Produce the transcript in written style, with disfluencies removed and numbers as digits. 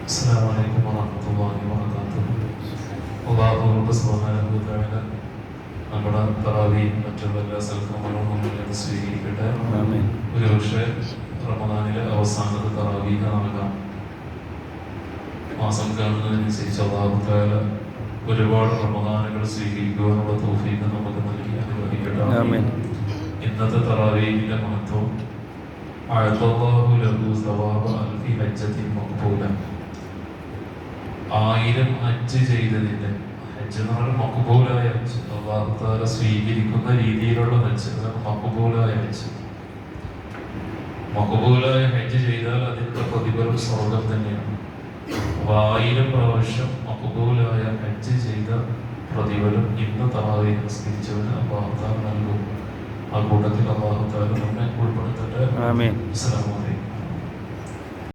السلام عليكم ورحمة الله وبركاته. അല്ലാഹു സുബ്ഹാനഹു വ തആല നമ്മുടെ തറാവീഹ് മറ്റുള്ള എല്ലാ സൽക്കർമ്മങ്ങളും നമ്മളിൽ സ്വീകരിക്കട്ടെ. ഒരുപക്ഷെ റമദാനിലെ അവസാനത്തെ തറാവീഹ് നൽകാം. മാസം കാണുന്നതിനനുസരിച്ച് അല്ലാഹു തആല ഒരുപാട് റമദാനുകൾ സ്വീകരിക്കുവാനുള്ള തൗഫീഖ് നമുക്ക് നൽകി അനുഗ്രഹിക്കട്ടെ. ഇന്നത്തെ തറാവീഹിന്റെ മഹത്വം അഅ്തല്ലാഹു ലഹു സവാബ അൽഫി ഹജ്ജത്തിൻ മഖ്ബൂല. 1000 ഹജ്ജ് ചെയ്തതിന്റെ ഹജ്ജ് എന്ന് പറഞ്ഞാൽ മഖ്ബൂലായ ഹജ്ജ്, അല്ലാഹു തആല സ്വീകരിക്കുന്ന രീതിയിലുള്ള ഹജ്ജ്, അതാണ് മഖ്ബൂലായ ഹജ്ജ്. മഖ്ബൂലായ ഹജ്ജ് ചെയ്താൽ അതിന്റെ പ്രതിഫലം സ്വർഗം തന്നെയാണ്. 1000 പ്രാവശ്യം മഖ്ബൂലായ ഹജ്ജ് ചെയ്ത പ്രതിഫലം ഇന്ന് തറാവീഹ് നിസ്കരിച്ചവന് അല്ലാഹു തആല നൽകും. ആ കൂട്ടത്തിൽ അല്ലാഹു തആല നമ്മെ ഉൾപ്പെടുത്തട്ടെ. ആമീൻ. അസ്സലാമു അലൈക്കും.